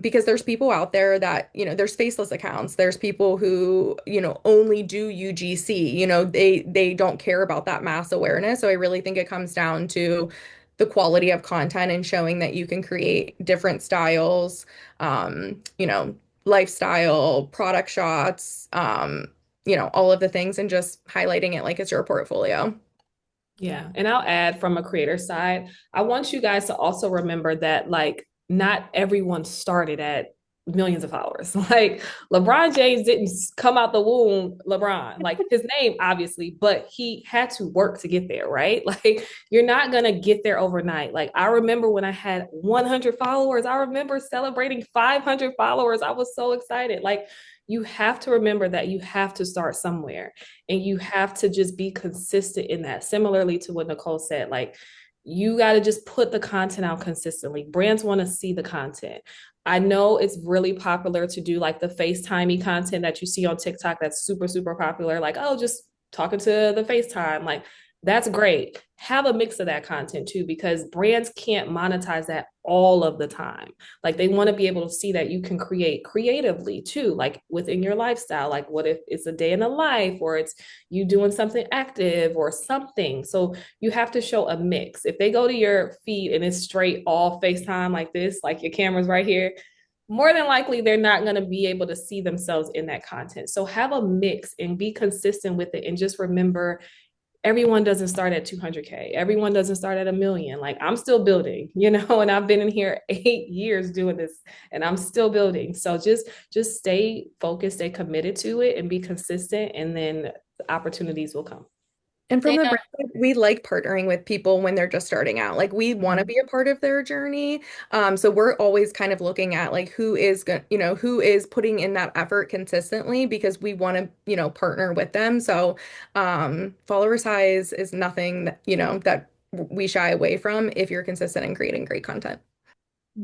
Because there's people out there that, there's faceless accounts. There's people who, only do UGC, they don't care about that mass awareness. So I really think it comes down to the quality of content and showing that you can create different styles, um, you know, lifestyle, product shots, all of the things and just highlighting it like it's your portfolio. Yeah. And I'll add from a creator side, I want you guys to also remember that like not everyone started at millions of followers. Like LeBron James didn't come out the womb LeBron, like his name obviously, but he had to work to get there, right? Like you're not going to get there overnight. Like I remember when I had 100 followers, I remember celebrating 500 followers. I was so excited. Like you have to remember that you have to start somewhere and you have to just be consistent in that. Similarly to what Nicole said, like you got to just put the content out consistently. Brands want to see the content. I know it's really popular to do like the FaceTimey content that you see on TikTok that's super, super popular. Like, oh, just talking to the FaceTime. Like, that's great. Have a mix of that content too, because brands can't monetize that all of the time. Like they want to be able to see that you can create creatively too, like within your lifestyle. Like what if it's a day in the life or it's you doing something active or something. So you have to show a mix. If they go to your feed and it's straight all FaceTime like this, like your camera's right here, more than likely they're not going to be able to see themselves in that content. So have a mix and be consistent with it. And just remember, everyone doesn't start at 200K. Everyone doesn't start at a million. Like I'm still building, and I've been in here 8 years doing this and I'm still building. So just stay focused, stay committed to it and be consistent. And then the opportunities will come. And from the Dana, brand side, we like partnering with people when they're just starting out. Like we want to Mhm. be a part of their journey. So we're always kind of looking at like who is going, who is putting in that effort consistently because we want to, partner with them. So follower size is nothing that, that we shy away from if you're consistent in creating great content.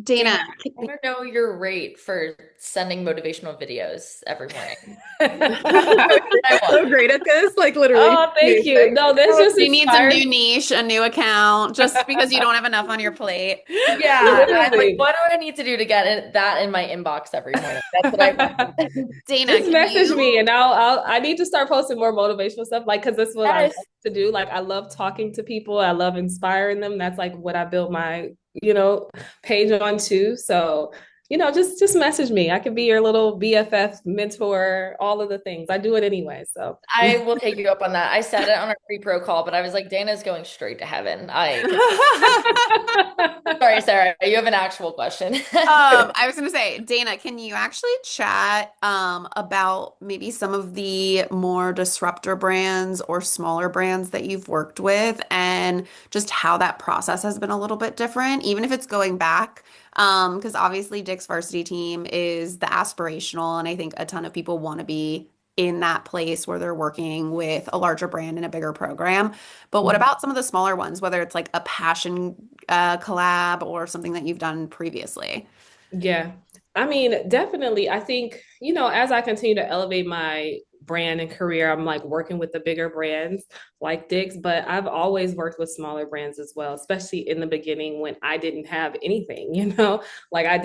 Dana, Dana, I want to know your rate for sending motivational videos every morning. I want. So great at this, like literally. Oh, thank you. No, this just she needs a inspired. new niche, a new account, just because you don't have enough on your plate. Yeah, I'm like, Literally. what do I need to do to get that in my inbox every morning? That's what I want. Dana, Just can message you? me and I need to start posting more motivational stuff, like, because that's what I love Yes. to do. Like, I love talking to people. I love inspiring them. That's like what I built my, page on too. So, just message me. I could be your little BFF mentor, all of the things. I do it anyway. So I will take you up on that. I said it on our pre-pro call, but I was like, Dana's going straight to heaven. I can. Sorry, Sarah, you have an actual question. I was gonna say, Dana, can you actually chat about maybe some of the more disruptor brands or smaller brands that you've worked with and just how that process has been a little bit different, even if it's going back? Because obviously Dick's Varsity Team is the aspirational, and I think a ton of people want to be in that place where they're working with a larger brand and a bigger program. But what about some of the smaller ones, whether it's like a passion collab or something that you've done previously? Yeah. I mean, definitely. I think, as I continue to elevate my brand and career, I'm like working with the bigger brands like Dick's, but I've always worked with smaller brands as well, especially in the beginning when I didn't have anything, like I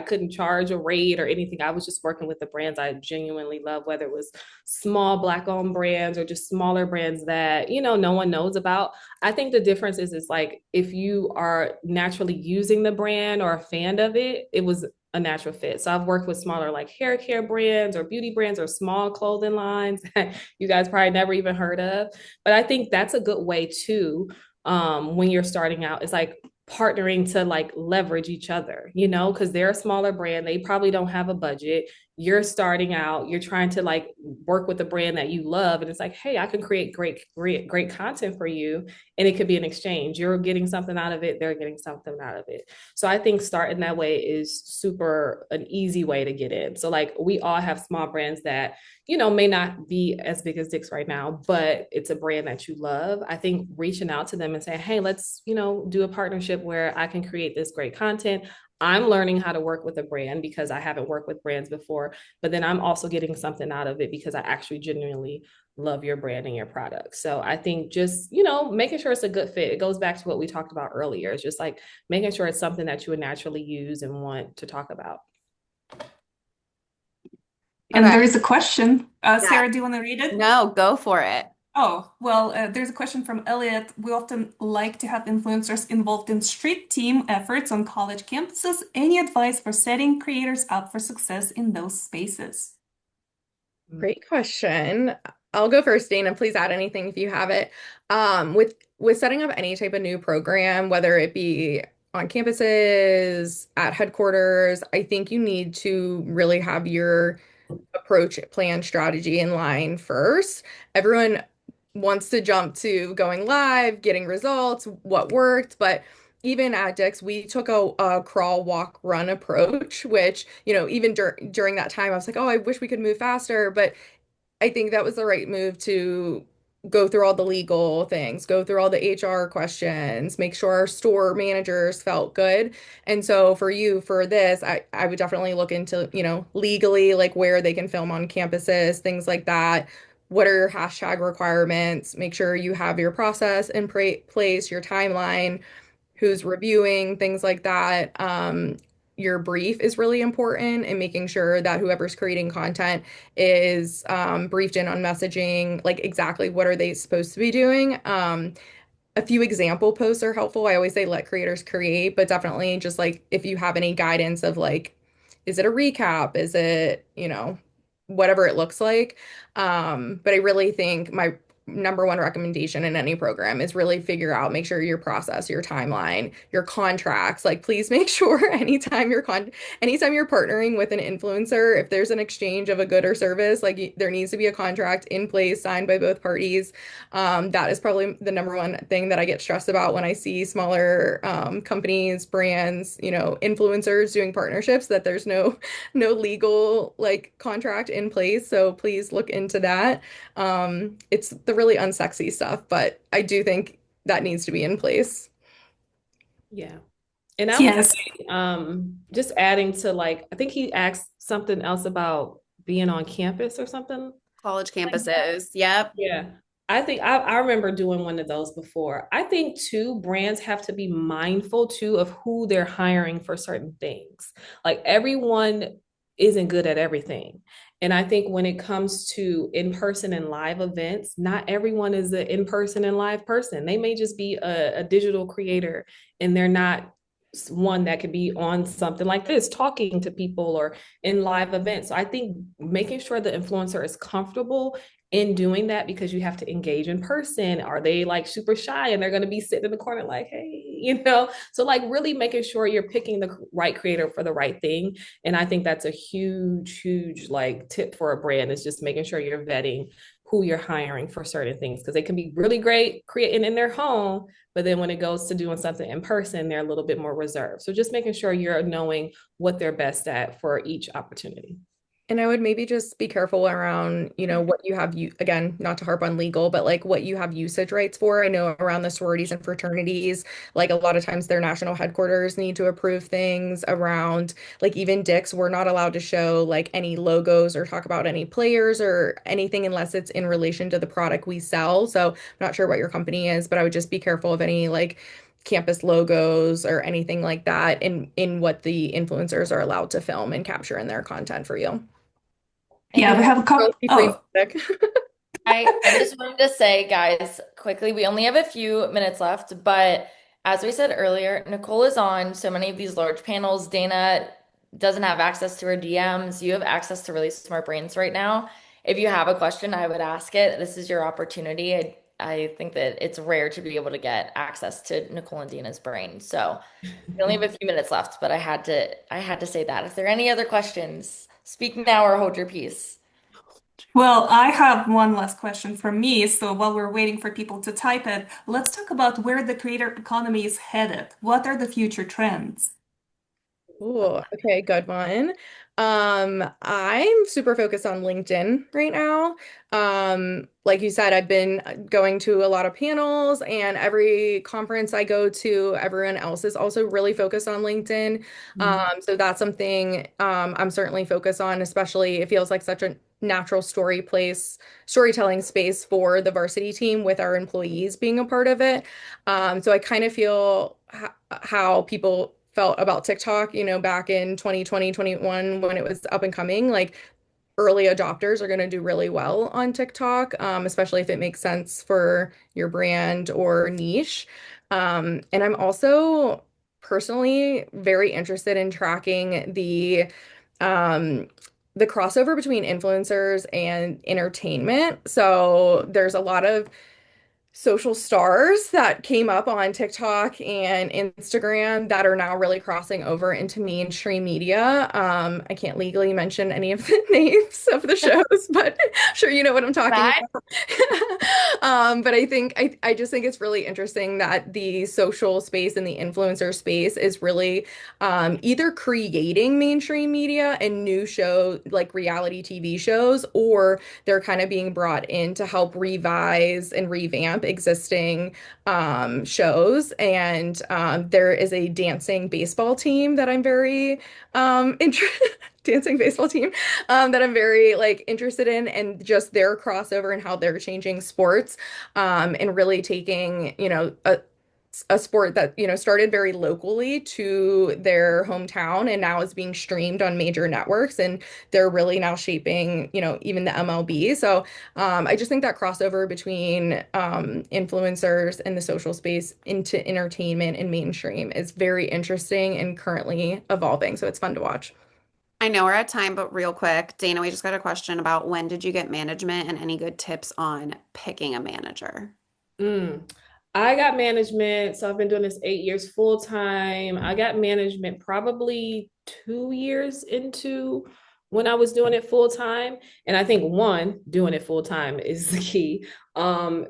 couldn't charge a rate or anything. I was just working with the brands I genuinely love, whether it was small Black owned brands or just smaller brands that, no one knows about. I think the difference is like if you are naturally using the brand or a fan of it, it was a natural fit. So I've worked with smaller like hair care brands or beauty brands or small clothing lines that you guys probably never even heard of. But I think that's a good way too, when you're starting out. It's like partnering to like leverage each other, because they're a smaller brand. They probably don't have a budget. You're starting out, you're trying to like work with a brand that you love. And it's like, hey, I can create great content for you. And it could be an exchange. You're getting something out of it, they're getting something out of it. So I think starting that way is super an easy way to get in. So like we all have small brands that, may not be as big as Dick's right now, but it's a brand that you love. I think reaching out to them and saying, hey, let's, do a partnership where I can create this great content. I'm learning how to work with a brand because I haven't worked with brands before, but then I'm also getting something out of it because I actually genuinely love your brand and your product. So I think just, making sure it's a good fit. It goes back to what we talked about earlier. It's just like making sure it's something that you would naturally use and want to talk about. And Okay. there is a question. Yeah. Sarah, do you want to read it? No, go for it. Oh, well, there's a question from Elliot. We often like to have influencers involved in street team efforts on college campuses. Any advice for setting creators up for success in those spaces? Great question. I'll go first, Dana. Please add anything if you have it. With setting up any type of new program, whether it be on campuses, at headquarters, I think you need to really have your approach, plan, strategy in line first. Everyone wants to jump to going live, getting results, what worked, but even at Dix, we took a crawl, walk, run approach, which, even during that time, I was like, oh, I wish we could move faster. But I think that was the right move to go through all the legal things, go through all the HR questions, make sure our store managers felt good. And so for you, for this, I would definitely look into, legally, like where they can film on campuses, things like that. What are your hashtag requirements? Make sure you have your process in place, your timeline, who's reviewing, things like that. Your brief is really important and making sure that whoever's creating content is briefed in on messaging, like exactly what are they supposed to be doing. A few example posts are helpful. I always say let creators create, but definitely just like if you have any guidance of like, is it a recap? Is it, whatever it looks like. But I really think number one recommendation in any program is really figure out, make sure your process, your timeline, your contracts. Like, please make sure anytime you're partnering with an influencer, if there's an exchange of a good or service, like there needs to be a contract in place signed by both parties. That is probably the number one thing that I get stressed about when I see smaller companies, brands, influencers doing partnerships, that there's no legal like contract in place. So please look into that. It's the really unsexy stuff, but I do think that needs to be in place. Yeah. And I would Yes. say, just adding to like, I think he asked something else about being on campus or something College like that. campuses. Yep. Yeah. I think I remember doing one of those before. I think too, brands have to be mindful too of who they're hiring for certain things. Like everyone isn't good at everything. And I think when it comes to in-person and live events, not everyone is an in-person and live person. They may just be a digital creator and they're not one that could be on something like this, talking to people or in live events. So I think making sure the influencer is comfortable in doing that, because you have to engage in person. Are they like super shy and they're going to be sitting in the corner like, hey, So like really making sure you're picking the right creator for the right thing. And I think that's a huge like tip for a brand, is just making sure you're vetting who you're hiring for certain things, because they can be really great creating in their home, but then when it goes to doing something in person, they're a little bit more reserved. So just making sure you're knowing what they're best at for each opportunity. And I would maybe just be careful around, what you have, again, not to harp on legal, but like what you have usage rights for. I know around the sororities and fraternities, like a lot of times their national headquarters need to approve things around, like even Dick's, we're not allowed to show like any logos or talk about any players or anything unless it's in relation to the product we sell. So I'm not sure what your company is, but I would just be careful of any like campus logos or anything like that in what the influencers are allowed to film and capture in their content for you. And Yeah, you we have a girls couple. be free Oh, music. I just wanted to say, guys, quickly, we only have a few minutes left, but as we said earlier, Nicole is on so many of these large panels. Dana doesn't have access to her DMs. You have access to really smart brains right now. If you have a question, I would ask it. This is your opportunity. I think that it's rare to be able to get access to Nicole and Dana's brain. So we only have a few minutes left, but I had to say that. If there are any other questions, speak now or hold your peace. well, I have one last question from me. So while we're waiting for people to type it, let's talk about where the creator economy is headed. What are the future trends? Ooh, okay, good one. I'm super focused on LinkedIn right now. Like you said, I've been going to a lot of panels, and every conference I go to, everyone else is also really focused on LinkedIn. So that's something I'm certainly focused on, especially it feels like such a natural storytelling space for the varsity team with our employees being a part of it. So I kind of feel how people felt about TikTok, back in 2020, 21 when it was up and coming. Like early adopters are going to do really well on TikTok, especially if it makes sense for your brand or niche. And I'm also personally very interested in tracking um, the crossover between influencers and entertainment. So there's a lot of social stars that came up on TikTok and Instagram that are now really crossing over into mainstream media. I can't legally mention any of the names of the shows, but I'm sure you know what I'm talking Bye. about. But I just think it's really interesting that the social space and the influencer space is really either creating mainstream media and new shows like reality TV shows, or they're kind of being brought in to help revise and revamp existing shows. And there is a dancing baseball team that I'm very interested dancing baseball team that I'm very like interested in, and just their crossover and how they're changing sports and really taking, a sport that, started very locally to their hometown and now is being streamed on major networks, and they're really now shaping, even the MLB. So I just think that crossover between influencers and the social space into entertainment and mainstream is very interesting and currently evolving. So it's fun to watch. I know we're at time, but real quick, Dana, we just got a question about when did you get management and any good tips on picking a manager? Mm. I got management, so I've been doing this 8 years full time. I got management probably 2 years into when I was doing it full time. And I think one, doing it full time is the key.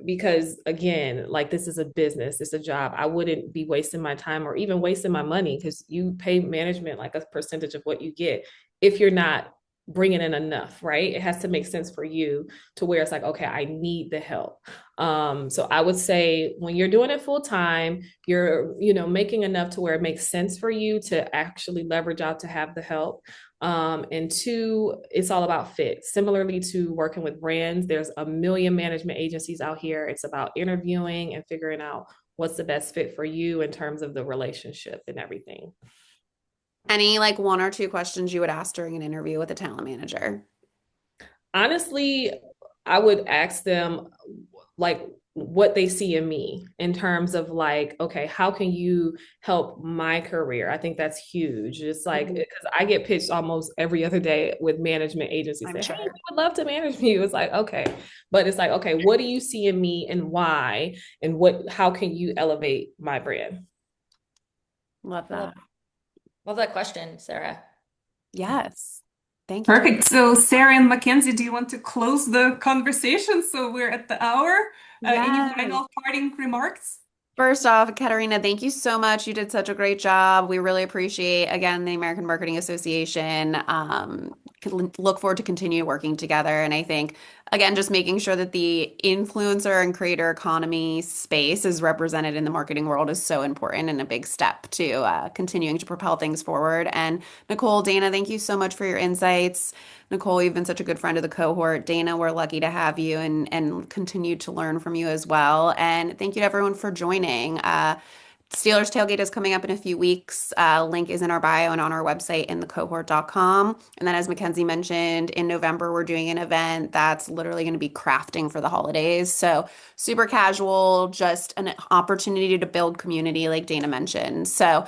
Because again, like this is a business, it's a job. I wouldn't be wasting my time or even wasting my money because you pay management like a percentage of what you get if you're not bringing in enough, right? It has to make sense for you to where it's like, okay, I need the help. So I would say when you're doing it full time, you're, making enough to where it makes sense for you to actually leverage out to have the help. And two, it's all about fit. Similarly to working with brands, there's a million management agencies out here. It's about interviewing and figuring out what's the best fit for you in terms of the relationship and everything. Any like one or two questions you would ask during an interview with a talent manager? Honestly, I would ask them like what they see in me in terms of like, okay, how can you help my career? I think that's huge. It's like Mhm. because I get pitched almost every other day with management agencies I'm say, hey, we sure. would love to manage you. It's like, okay, but it's like, okay, what do you see in me and why? And how can you elevate my brand? Love I love that. love that question, Sarah. Yes. Thank you, Dana. Perfect. So, Sarah and Mackenzie, do you want to close the conversation? So we're at the hour. Any Yes. final parting remarks? First off, Katarina, thank you so much. You did such a great job. We really appreciate, again, the American Marketing Association. Can look forward to continue working together. And I think, again, just making sure that the influencer and creator economy space is represented in the marketing world is so important and a big step to continuing to propel things forward. And Nicole, Dana, thank you so much for your insights. Nicole, you've been such a good friend of the cohort. Dana, we're lucky to have you and continue to learn from you as well. And thank you to everyone for joining. Steelers Tailgate is coming up in a few weeks. Link is in our bio and on our website in thecohort.com. And then, as Mackenzie mentioned, in November, we're doing an event that's literally going to be crafting for the holidays. So, super casual, just an opportunity to build community, like Dana mentioned. So,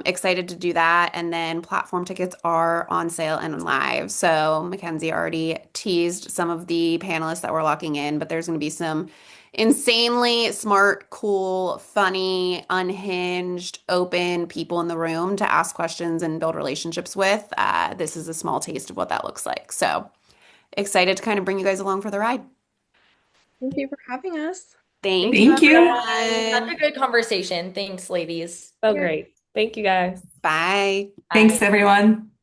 excited to do that. And then, platform tickets are on sale and live. So, Mackenzie already teased some of the panelists that we're locking in, but there's going to be some insanely smart, cool, funny, unhinged, open people in the room to ask questions and build relationships with. This is a small taste of what that looks like. So excited to kind of bring you guys along for the ride. Thank you for having us. Thank Thank you, you, Thank you. guys. Such a everyone. good conversation. Thanks, ladies. So Yeah. great. Thank you, guys. Bye. Thanks, Bye. everyone.